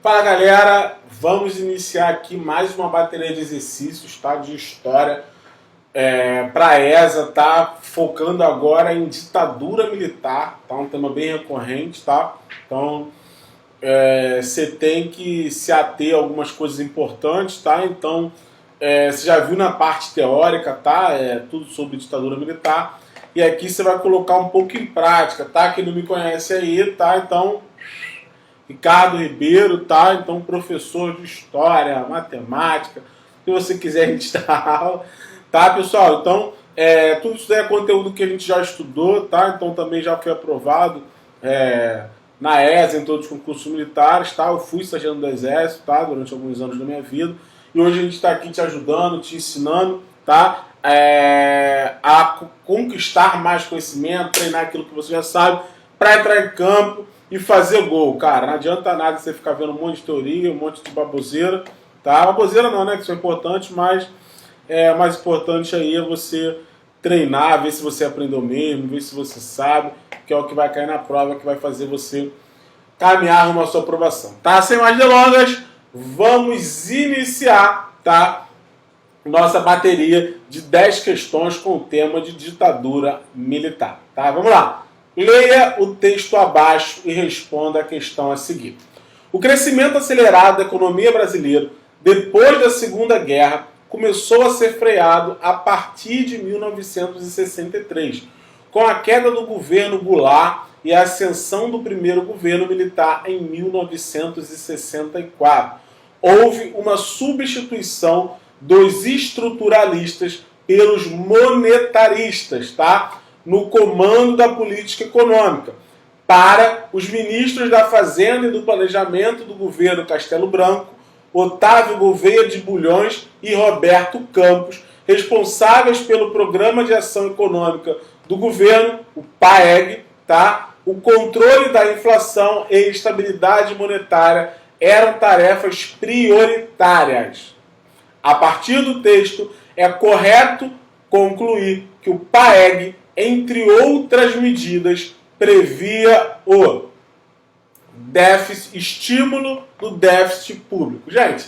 Fala galera, vamos iniciar aqui mais uma bateria de exercícios, tá? De história para a ESA, tá? Focando agora em ditadura militar, tá? Um tema bem recorrente, tá? Então você tem que se ater a algumas coisas importantes, tá? Então você já viu na parte teórica, tá? Tudo sobre ditadura militar. E aqui você vai colocar um pouco em prática, tá? Quem não me conhece aí, tá? Então, Ricardo Ribeiro, tá? Então, professor de História, Matemática, se você quiser a gente dá aula, tá, pessoal? Então, tudo isso é conteúdo que a gente já estudou, tá? Então, também já foi aprovado na ESA, em todos os concursos militares, tá? Eu fui estagiário do Exército, tá? Durante alguns anos da minha vida. E hoje a gente está aqui te ajudando, te ensinando, tá? A conquistar mais conhecimento, treinar aquilo que você já sabe, para entrar em campo e fazer gol, cara. Não adianta nada você ficar vendo um monte de teoria, um monte de baboseira, tá? Baboseira não, né? Que isso é importante, mas mais importante aí é você treinar, ver se você aprendeu mesmo, ver se você sabe, que é o que vai cair na prova, que vai fazer você caminhar rumo à sua aprovação, tá? Sem mais delongas, vamos iniciar, tá? Nossa bateria de 10 questões com o tema de ditadura militar, tá? Vamos lá. Leia o texto abaixo e responda a questão a seguir. O crescimento acelerado da economia brasileira depois da Segunda Guerra começou a ser freado a partir de 1963, com a queda do governo Goulart e a ascensão do primeiro governo militar em 1964. Houve uma substituição dos estruturalistas pelos monetaristas, tá? No comando da política econômica, para os ministros da Fazenda e do Planejamento do governo Castelo Branco, Otávio Gouveia de Bulhões e Roberto Campos, responsáveis pelo Programa de Ação Econômica do governo, o PAEG, tá? O controle da inflação e estabilidade monetária eram tarefas prioritárias. A partir do texto, é correto concluir que o PAEG, entre outras medidas, previa o estímulo do déficit público. Gente,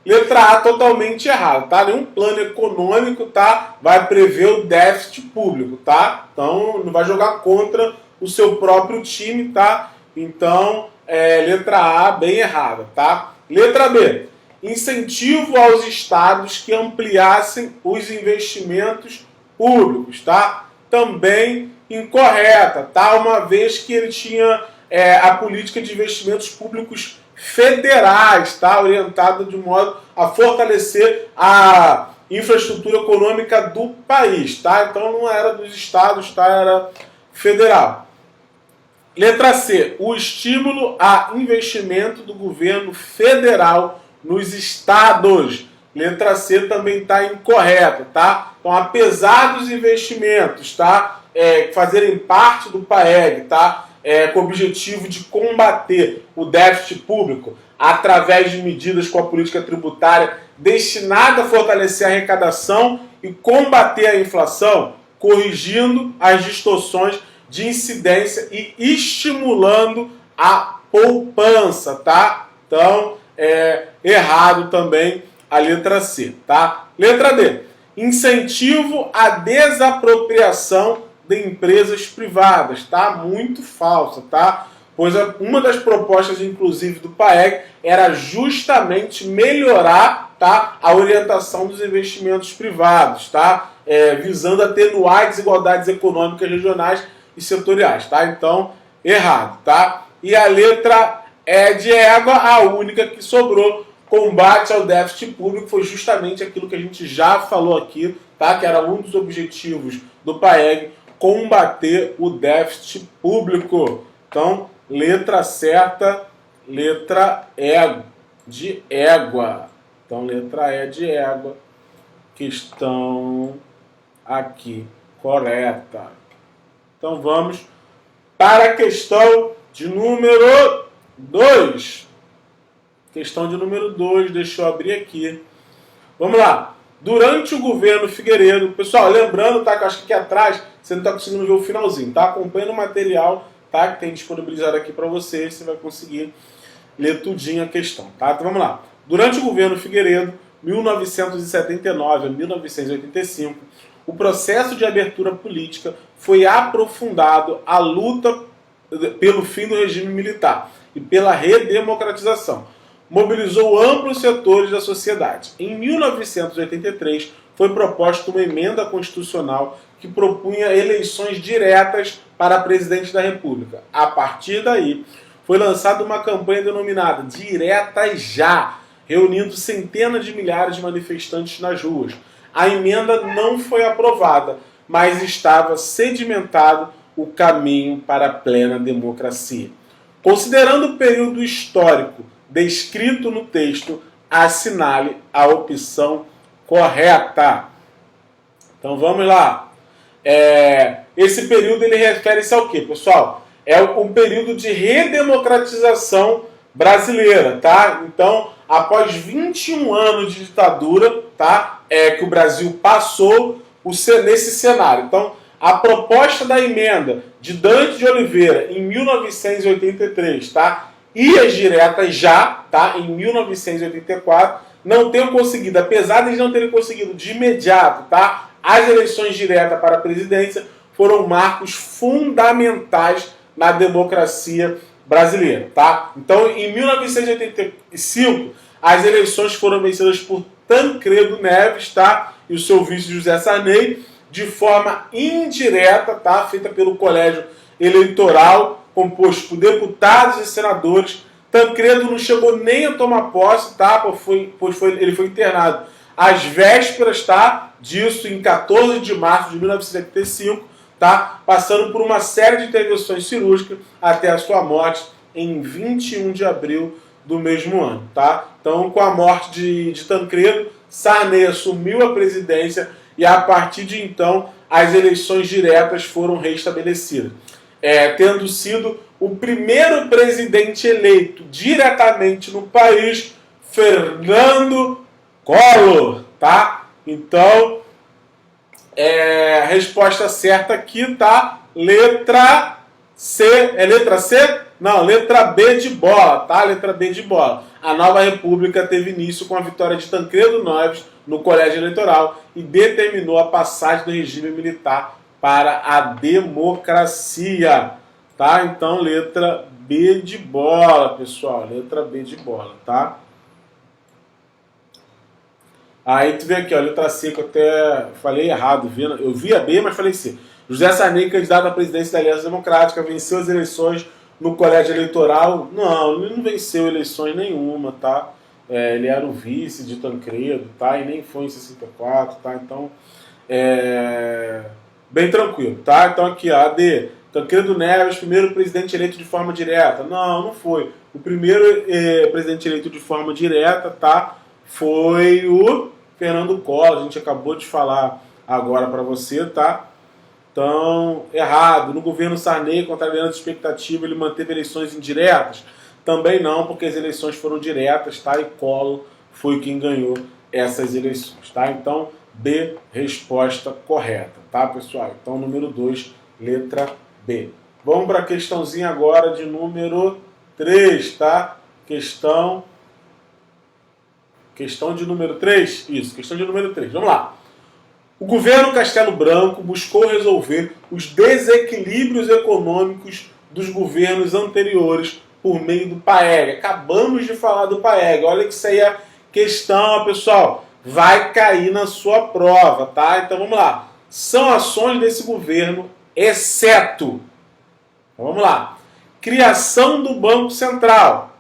letra A totalmente errado, tá? Nenhum plano econômico, tá, vai prever o déficit público, tá? Então, não vai jogar contra o seu próprio time, tá? Então, letra A bem errada, tá? Letra B. Incentivo aos estados que ampliassem os investimentos públicos, tá? Também incorreta, tá? Uma vez que ele tinha a política de investimentos públicos federais, tá? Orientada de modo a fortalecer a infraestrutura econômica do país, tá? Então não era dos estados, tá? Era federal. Letra C. O estímulo a investimento do governo federal nos estados. Letra C também está incorreta, tá? Então, apesar dos investimentos, tá, fazerem parte do PAEG, tá, com o objetivo de combater o déficit público através de medidas com a política tributária destinada a fortalecer a arrecadação e combater a inflação, corrigindo as distorções de incidência e estimulando a poupança, tá? Então, errado também a letra C, tá? Letra D. Incentivo à desapropriação de empresas privadas, tá? Muito falsa, tá? Pois uma das propostas, inclusive, do PAEG era justamente melhorar, tá, a orientação dos investimentos privados, tá? Visando atenuar desigualdades econômicas regionais e setoriais, tá? Então, errado, tá? E a letra de égua, a única que sobrou, combate ao déficit público, foi justamente aquilo que a gente já falou aqui, tá? Que era um dos objetivos do PAEG, combater o déficit público. Então, letra certa, letra E de égua. Então, letra E de égua, questão aqui correta. Então, vamos para a questão de número 2. Questão de número 2, deixa eu abrir aqui. Vamos lá. Durante o governo Figueiredo, pessoal, lembrando, tá, que eu acho que aqui atrás você não está conseguindo ver o finalzinho, tá? Acompanha o material, tá, que tem disponibilizado aqui para você vai conseguir ler tudinho a questão, tá? Então vamos lá. Durante o governo Figueiredo, 1979 a 1985, o processo de abertura política foi aprofundado à luta pelo fim do regime militar e pela redemocratização. Mobilizou amplos setores da sociedade. Em 1983, foi proposta uma emenda constitucional que propunha eleições diretas para presidente da República. A partir daí, foi lançada uma campanha denominada Diretas Já, reunindo centenas de milhares de manifestantes nas ruas. A emenda não foi aprovada, mas estava sedimentado o caminho para a plena democracia. Considerando o período histórico descrito no texto, assinale a opção correta. Então vamos lá. Esse período ele refere-se ao quê, pessoal? É um período de redemocratização brasileira, tá? Então, após 21 anos de ditadura, tá? Que o Brasil passou nesse cenário. Então, a proposta da emenda de Dante de Oliveira em 1983, tá? E as diretas já, tá? Em 1984, não tenham conseguido, apesar de eles não terem conseguido de imediato, tá? As eleições diretas para a presidência foram marcos fundamentais na democracia brasileira, tá? Então, em 1985, as eleições foram vencidas por Tancredo Neves, tá? E o seu vice José Sarney, de forma indireta, tá? Feita pelo colégio eleitoral, composto por deputados e senadores. Tancredo não chegou nem a tomar posse, tá? Ele foi internado às vésperas, tá? Disso, em 14 de março de 1975, tá? Passando por uma série de intervenções cirúrgicas até a sua morte em 21 de abril do mesmo ano, tá? Então, com a morte de Tancredo, Sarney assumiu a presidência e, a partir de então, as eleições diretas foram restabelecidas. Tendo sido o primeiro presidente eleito diretamente no país, Fernando Collor, tá? Então, a resposta certa aqui tá letra C. É letra C? Não, letra B de bola, tá? Letra B de bola. A nova república teve início com a vitória de Tancredo Neves no colégio eleitoral e determinou a passagem do regime militar para a democracia, tá? Então, letra B de bola, pessoal. Letra B de bola, tá? Aí tu vê aqui, ó, letra C, que eu até falei errado, eu vi a B, mas falei C. José Sarney, candidato à presidência da Aliança Democrática, venceu as eleições no colégio eleitoral. Não, ele não venceu eleições nenhuma, tá? Ele era o vice de Tancredo, tá? E nem foi em 64, tá? Então, bem tranquilo, tá? Então aqui, ó, AD, Tancredo Neves, primeiro presidente eleito de forma direta. Não foi. O primeiro presidente eleito de forma direta, tá? Foi o Fernando Collor, a gente acabou de falar agora para você, tá? Então, errado. No governo Sarney, contrariando a expectativa, ele manteve eleições indiretas? Também não, porque as eleições foram diretas, tá? E Collor foi quem ganhou essas eleições, tá? Então, B, resposta correta, tá, pessoal? Então, número 2, letra B. Vamos para a questãozinha agora de número 3, tá? Questão de número 3? Isso, questão de número 3. Vamos lá. O governo Castelo Branco buscou resolver os desequilíbrios econômicos dos governos anteriores por meio do PAEG. Acabamos de falar do PAEG. Olha que isso aí é questão, pessoal. Vai cair na sua prova, tá? Então vamos lá. São ações desse governo, exceto... Então, vamos lá. Criação do Banco Central.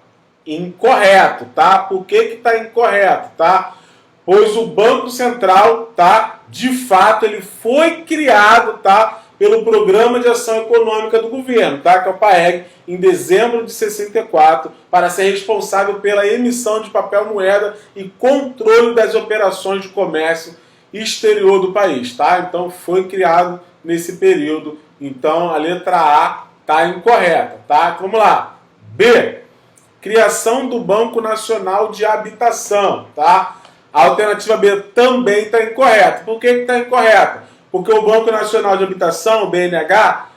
Incorreto, tá? Por que está incorreto, tá? Pois o Banco Central, tá? De fato, ele foi criado, tá? Pelo Programa de Ação Econômica do Governo, tá? Que é o PAEG, em dezembro de 64, para ser responsável pela emissão de papel moeda e controle das operações de comércio exterior do país, tá? Então, foi criado nesse período. Então, a letra A tá incorreta, tá? Então, vamos lá. B. Criação do Banco Nacional de Habitação, tá? A alternativa B também está incorreta. Por que está incorreta? Porque o Banco Nacional de Habitação, o BNH,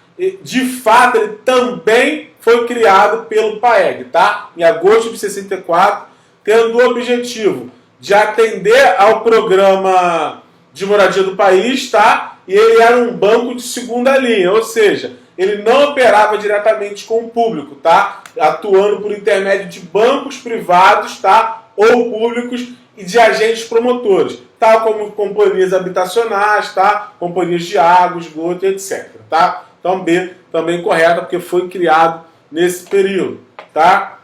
de fato, ele também foi criado pelo PAEG, tá? Em agosto de 64, tendo o objetivo de atender ao programa de moradia do país, tá? E ele era um banco de segunda linha, ou seja, ele não operava diretamente com o público, tá? Atuando por intermédio de bancos privados, tá? Ou públicos e de agentes promotores, tal como companhias habitacionais, tá? Companhias de água, esgoto, etc, tá? Então B também correta, porque foi criado nesse período, tá?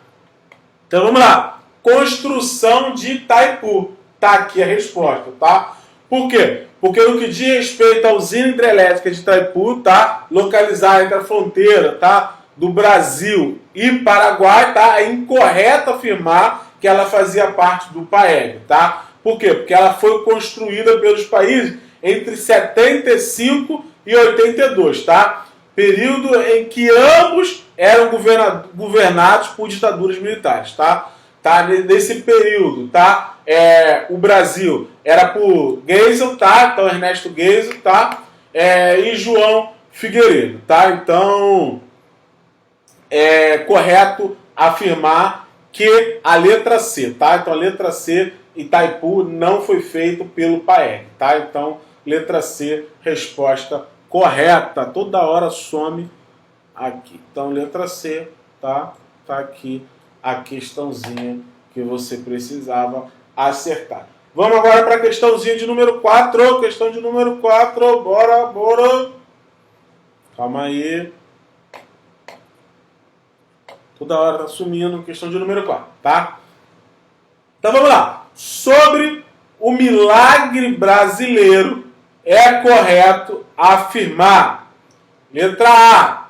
Então vamos lá. Construção de Itaipu. Tá aqui a resposta, tá? Por quê? Porque no que diz respeito à usina hidrelétrica de Itaipu, tá? Localizada entre a fronteira, tá? Do Brasil e Paraguai, tá? É incorreto afirmar que ela fazia parte do PAEG, tá? Por quê? Porque ela foi construída pelos países entre 75 e 82, tá? Período em que ambos eram governados por ditaduras militares, tá? Nesse período, tá? O Brasil era por Geisel, tá? Então Ernesto Geisel, tá? E João Figueiredo, tá? Então é correto afirmar que a letra C, tá? Então a letra C, Itaipu, não foi feito pelo PAEG, tá? Então letra C, resposta correta. Toda hora some aqui. Então letra C, tá? Tá aqui a questãozinha que você precisava acertar. Vamos agora para a questãozinha de número 4. Questão de número 4. Bora. Calma aí. Toda hora tá sumindo. Questão de número 4, tá? Então vamos lá. Sobre o milagre brasileiro, é correto afirmar. Letra A.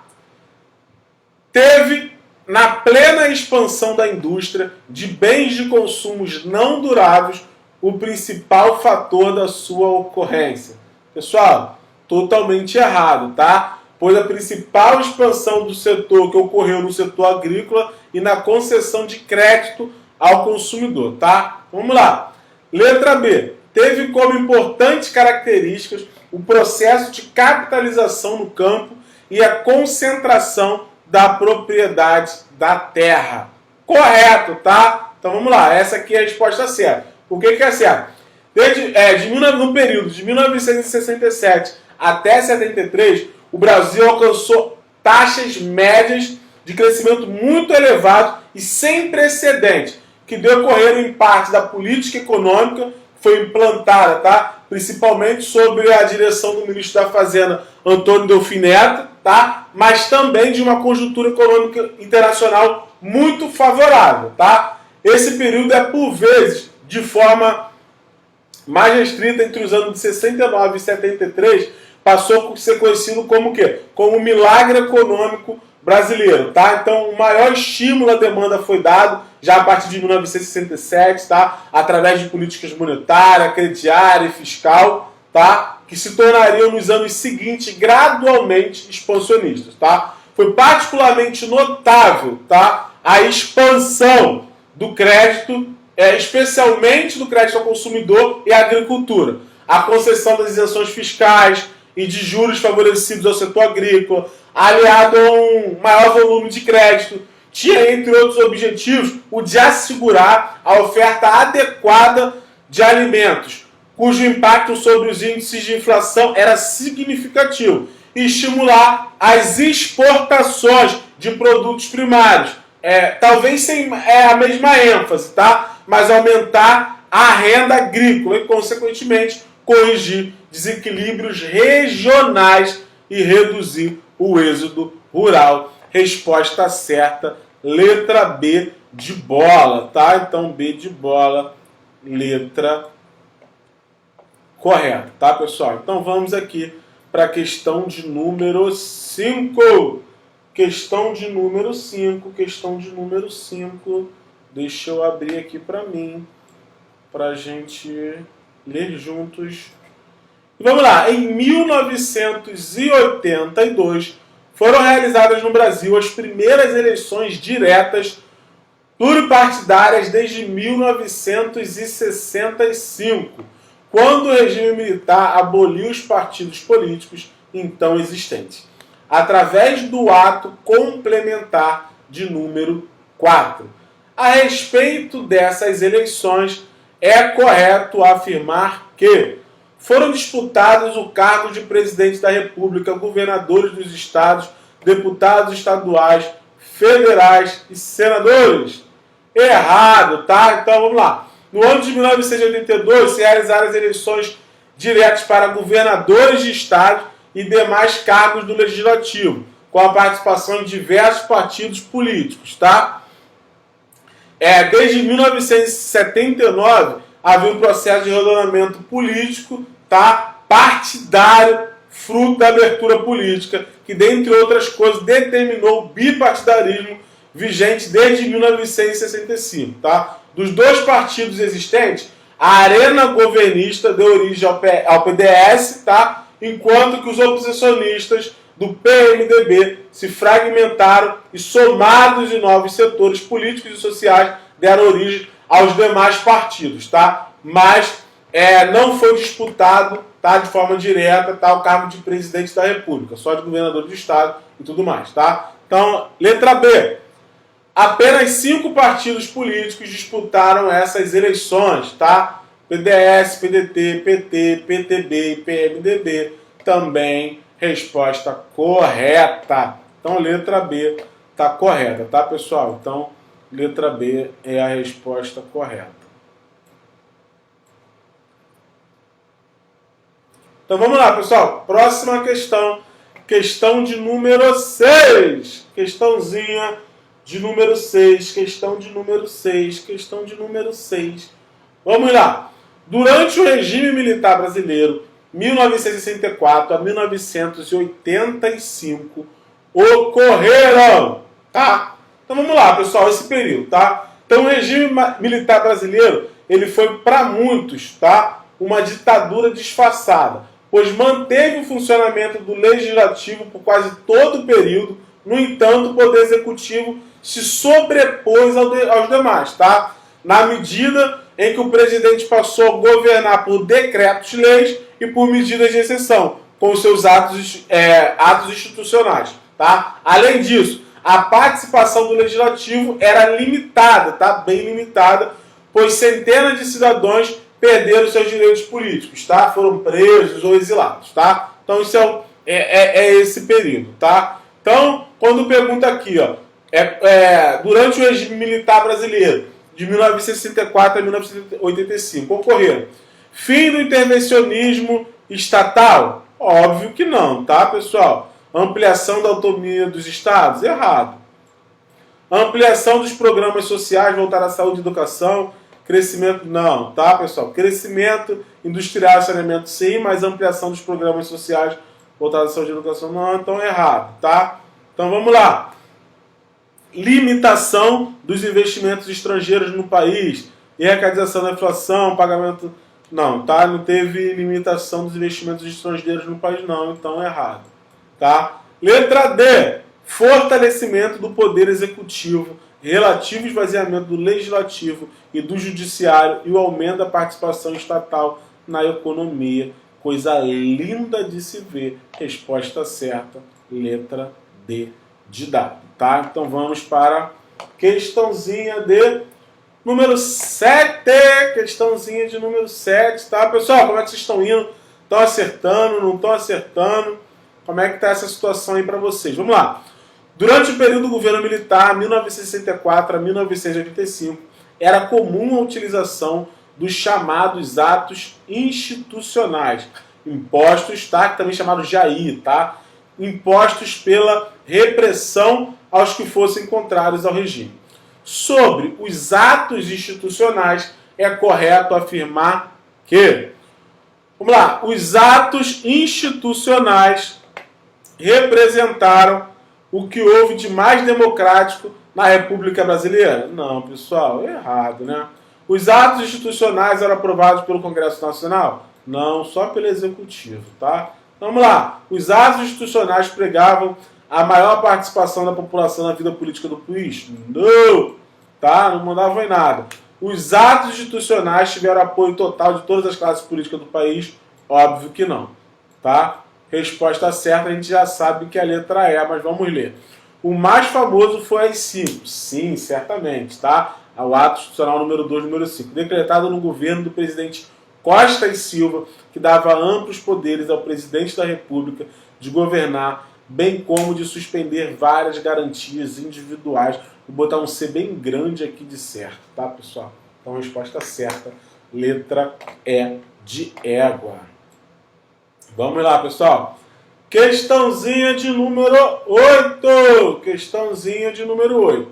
Teve, na plena expansão da indústria de bens de consumos não duráveis, o principal fator da sua ocorrência. Pessoal, totalmente errado, tá? Pois a principal expansão do setor que ocorreu no setor agrícola e na concessão de crédito ao consumidor, tá? Vamos lá. Letra B. Teve como importantes características o processo de capitalização no campo e a concentração da propriedade da terra. Correto, tá? Então vamos lá, essa aqui é a resposta certa. Por que é certo? No período de 1967 até 73, o Brasil alcançou taxas médias de crescimento muito elevados e sem precedentes, que decorreram em parte da política econômica que foi implantada, tá? Principalmente sob a direção do ministro da Fazenda, Antônio Delfim Neto, tá? Mas também de uma conjuntura econômica internacional muito favorável, tá? Esse período é, por vezes, de forma mais restrita, entre os anos de 69 e 73, passou a ser conhecido como o quê? Como o milagre econômico brasileiro, tá? Então, o maior estímulo à demanda foi dado já a partir de 1967, tá? Através de políticas monetárias, crediária e fiscal, tá? Que se tornariam nos anos seguintes gradualmente expansionistas, tá? Foi particularmente notável, tá? A expansão do crédito, especialmente do crédito ao consumidor e à agricultura. A concessão das isenções fiscais e de juros favorecidos ao setor agrícola, aliado a um maior volume de crédito, tinha, entre outros objetivos, o de assegurar a oferta adequada de alimentos, cujo impacto sobre os índices de inflação era significativo, e estimular as exportações de produtos primários, talvez sem a mesma ênfase, tá? Mas aumentar a renda agrícola e, consequentemente, corrigir desequilíbrios regionais e reduzir o êxodo rural. Resposta certa, letra B de bola, tá? Então, B de bola, letra correta, tá, pessoal? Então, vamos aqui para a questão de número 5. Questão de número 5. Deixa eu abrir aqui para mim, para a gente ler juntos. Vamos lá. Em 1982, foram realizadas no Brasil as primeiras eleições diretas pluripartidárias desde 1965, quando o regime militar aboliu os partidos políticos então existentes. através do ato complementar de número 4. A respeito dessas eleições, é correto afirmar que foram disputados o cargo de presidente da República, governadores dos estados, deputados estaduais, federais e senadores. Errado, tá? Então vamos lá. No ano de 1982, se realizaram as eleições diretas para governadores de estados e demais cargos do Legislativo, com a participação de diversos partidos políticos, tá? Desde 1979, havia um processo de relacionamento político, tá? Partidário, fruto da abertura política, que, dentre outras coisas, determinou o bipartidarismo vigente desde 1965, tá? Dos dois partidos existentes, a arena governista deu origem ao PDS, tá? Enquanto que os oposicionistas do PMDB se fragmentaram e, somados em novos setores políticos e sociais, deram origem aos demais partidos, tá? Mas não foi disputado, tá, de forma direta, tá, o cargo de presidente da República, só de governador de estado e tudo mais, tá? Então, letra B. Apenas 5 partidos políticos disputaram essas eleições, tá? PDS, PDT, PT, PTB e PMDB. Também resposta correta. Então, letra B está correta, tá, pessoal? Então, letra B é a resposta correta. Então, vamos lá, pessoal. Próxima questão. Questão de número 6. Questãozinha de número 6. Questão de número 6. Questão de número 6. Vamos lá. Durante o regime militar brasileiro, 1964 a 1985, ocorreram, tá? Então vamos lá, pessoal, esse período, tá? Então o regime militar brasileiro, ele foi para muitos, tá? Uma ditadura disfarçada, pois manteve o funcionamento do legislativo por quase todo o período. No entanto, o poder executivo se sobrepôs aos demais, tá? Na medida em que o presidente passou a governar por decretos-leis e por medidas de exceção, com os seus atos institucionais, tá? Além disso, a participação do legislativo era limitada, tá? Bem limitada, pois centenas de cidadãos perderam seus direitos políticos, tá? Foram presos ou exilados, tá? Então isso é esse período, tá? Então, quando pergunta aqui, ó, durante o regime militar brasileiro, de 1964 a 1985, ocorreram fim do intervencionismo estatal? Óbvio que não, tá, pessoal? Ampliação da autonomia dos estados? Errado. Ampliação dos programas sociais voltados à saúde e educação? Crescimento? Não, tá, pessoal? Crescimento industrial e saneamento, sim, mas ampliação dos programas sociais voltados à saúde e educação? Não, então é errado, tá? Então vamos lá. Limitação dos investimentos estrangeiros no país, recadização da inflação, pagamento... Não, tá? Não teve limitação dos investimentos estrangeiros no país, não, então é errado, tá? Letra D. Fortalecimento do poder executivo, relativo esvaziamento do legislativo e do judiciário e o aumento da participação estatal na economia. Coisa linda de se ver. Resposta certa, letra D de dado, tá? Então vamos para questãozinha de número 7. Questãozinha de número 7, tá? Pessoal, como é que vocês estão indo? Estão acertando? Não estão acertando? Como é que está essa situação aí para vocês? Vamos lá. Durante o período do governo militar, 1964 a 1985, era comum a utilização dos chamados atos institucionais, impostos, tá? Também chamados JAI, tá? Impostos pela repressão aos que fossem contrários ao regime. Sobre os atos institucionais, é correto afirmar que, vamos lá, os atos institucionais representaram o que houve de mais democrático na República Brasileira? Não, pessoal, é errado, né? Os atos institucionais eram aprovados pelo Congresso Nacional? Não, só pelo Executivo, tá? Vamos lá. Os atos institucionais pregavam a maior participação da população na vida política do país? Não, tá? Não mandavam em nada. Os atos institucionais tiveram apoio total de todas as classes políticas do país? Óbvio que não, tá? resposta certa, a gente já sabe que é a letra E, mas vamos ler. O mais famoso foi as 5. Sim, certamente, tá? O ato institucional número 2, número 5. Decretado no governo do presidente Costa e Silva, que dava amplos poderes ao presidente da República de governar, bem como de suspender várias garantias individuais. Vou botar um C bem grande aqui de certo, tá, pessoal? Então, a resposta certa, letra E de égua. Vamos lá, pessoal. Questãozinha de número 8. Questãozinha de número 8.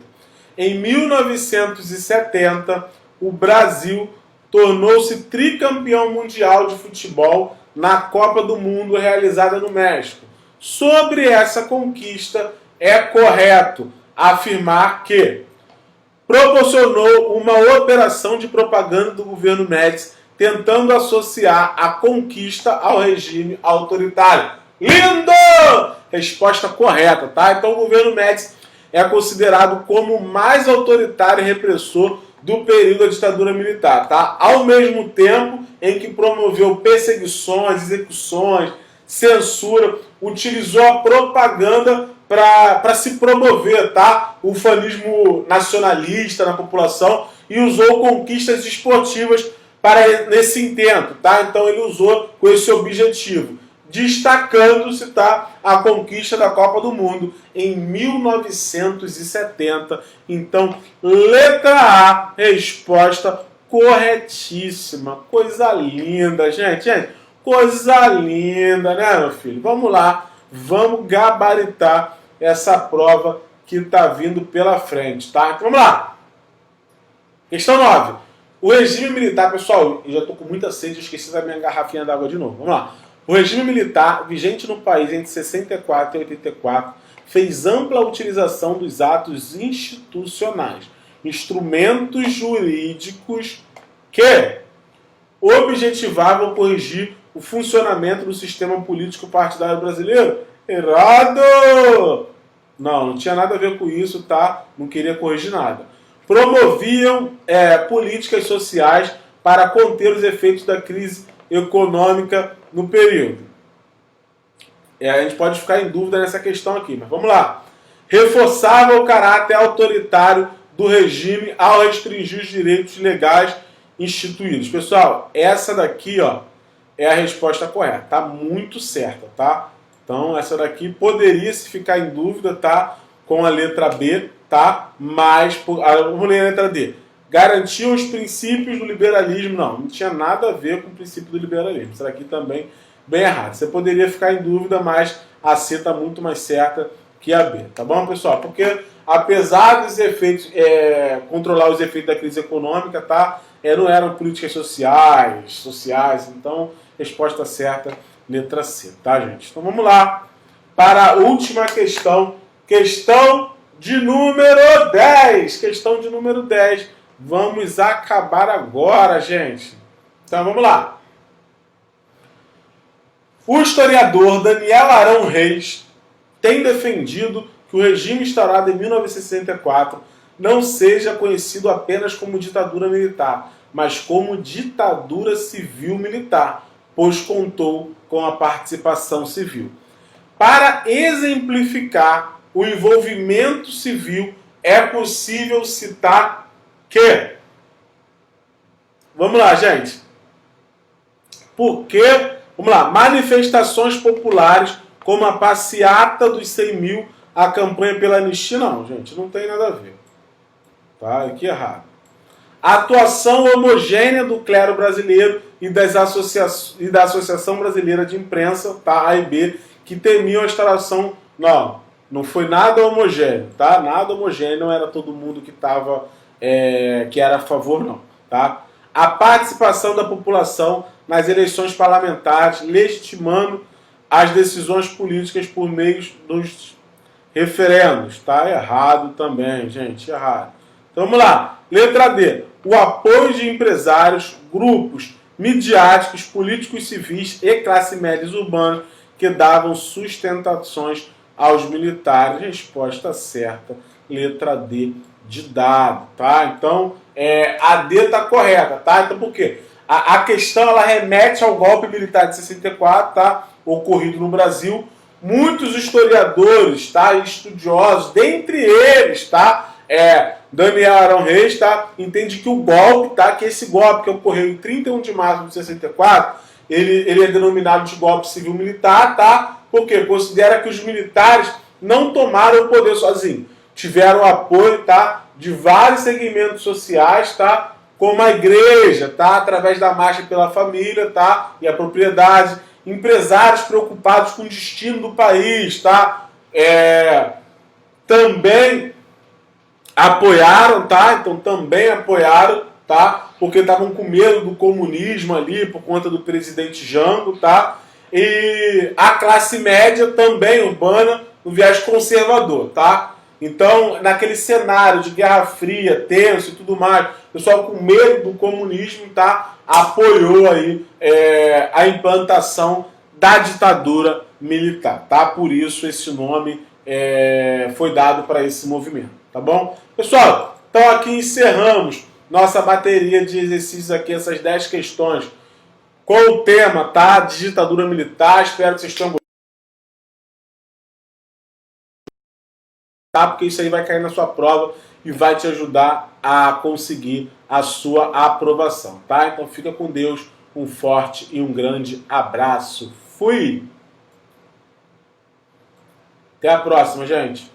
Em 1970, o Brasil tornou-se tricampeão mundial de futebol na Copa do Mundo realizada no México. Sobre essa conquista, é correto afirmar que proporcionou uma operação de propaganda do governo Médici tentando associar a conquista ao regime autoritário. Lindo! Resposta correta, tá? Então o governo Médici é considerado como o mais autoritário e repressor do período da ditadura militar, tá? Ao mesmo tempo em que promoveu perseguições, execuções, censura, utilizou a propaganda para se promover, tá? O fanismo nacionalista na população e usou conquistas esportivas para nesse intento, tá? Então ele usou com esse objetivo, destacando-se, tá, a conquista da Copa do Mundo em 1970. Então, letra A, resposta corretíssima. Coisa linda, gente. Coisa linda, né, meu filho? Vamos lá, vamos gabaritar essa prova que está vindo pela frente, tá? Então, vamos lá. Questão 9. O regime militar, pessoal, eu já estou com muita sede, esqueci da minha garrafinha d'água de novo. Vamos lá. O regime militar, vigente no país entre 64 e 84, fez ampla utilização dos atos institucionais, instrumentos jurídicos que objetivavam corrigir o funcionamento do sistema político partidário brasileiro. Errado! Não tinha nada a ver com isso, tá? Não queria corrigir nada. Promoviam políticas sociais para conter os efeitos da crise econômica no período. A gente pode ficar em dúvida nessa questão aqui, mas vamos lá. Reforçava o caráter autoritário do regime ao restringir os direitos legais instituídos. Pessoal, essa daqui, ó, é a resposta correta. Tá muito certa, tá? Então, essa daqui poderia se ficar em dúvida, tá? Com a letra B, tá? Mas, vamos ler a letra D. Garantiam os princípios do liberalismo. Não tinha nada a ver com o princípio do liberalismo. Isso aqui também bem errado. Você poderia ficar em dúvida, mas a C está muito mais certa que a B. Tá bom, pessoal? Porque apesar dos efeitos, controlar os efeitos da crise econômica, tá? Não eram políticas sociais. Então, resposta certa, letra C, tá, gente? Então vamos lá para a última questão. Questão de número 10. Questão de número 10. Vamos acabar agora, gente. Então vamos lá. O historiador Daniel Arão Reis tem defendido que o regime instaurado em 1964 não seja conhecido apenas como ditadura militar, mas como ditadura civil-militar, pois contou com a participação civil. Para exemplificar o envolvimento civil, é possível citar que... Vamos lá, gente. Porque, vamos lá, manifestações populares como a passeata dos 100 mil, a campanha pela anistia, não, gente, não tem nada a ver. Tá? Aqui errado. A atuação homogênea do clero brasileiro e da Associação Brasileira de Imprensa, tá? A e B, que temiam a instalação... Não foi nada homogêneo, tá? Nada homogêneo, não era todo mundo que estava... que era a favor, não, tá? A participação da população nas eleições parlamentares, legitimando as decisões políticas por meio dos referendos. Tá errado também, gente, errado. Então vamos lá. Letra D. O apoio de empresários, grupos midiáticos, políticos civis e classe médias urbanas que davam sustentações aos militares. Resposta certa. Letra D de dado, tá? Então, a D está correta, tá? Então por quê? A questão, ela remete ao golpe militar de 64, tá? ocorrido no Brasil. Muitos historiadores, tá, estudiosos, dentre eles, tá, Daniel Arão Reis, tá, entende que o golpe, tá, que esse golpe que ocorreu em 31 de março de 64, ele é denominado de golpe civil-militar, tá, porque considera que os militares não tomaram o poder sozinhos, tiveram apoio, tá, de vários segmentos sociais, tá, como a igreja, tá, através da marcha pela família, tá, e a propriedade, empresários preocupados com o destino do país, tá, também apoiaram, tá, então também apoiaram, tá, porque estavam com medo do comunismo ali por conta do presidente Jango, tá, e a classe média também urbana no viés conservador, tá. Então, naquele cenário de Guerra Fria, tenso e tudo mais, o pessoal com medo do comunismo, tá, apoiou aí a implantação da ditadura militar, tá? Por isso esse nome foi dado para esse movimento, tá bom? Pessoal, então aqui encerramos nossa bateria de exercícios aqui, essas 10 questões com o tema, tá, de ditadura militar. Espero que vocês tenham gostado, tá? Porque isso aí vai cair na sua prova e vai te ajudar a conseguir a sua aprovação, tá? Então fica com Deus, um forte e um grande abraço. Fui! Até a próxima, gente!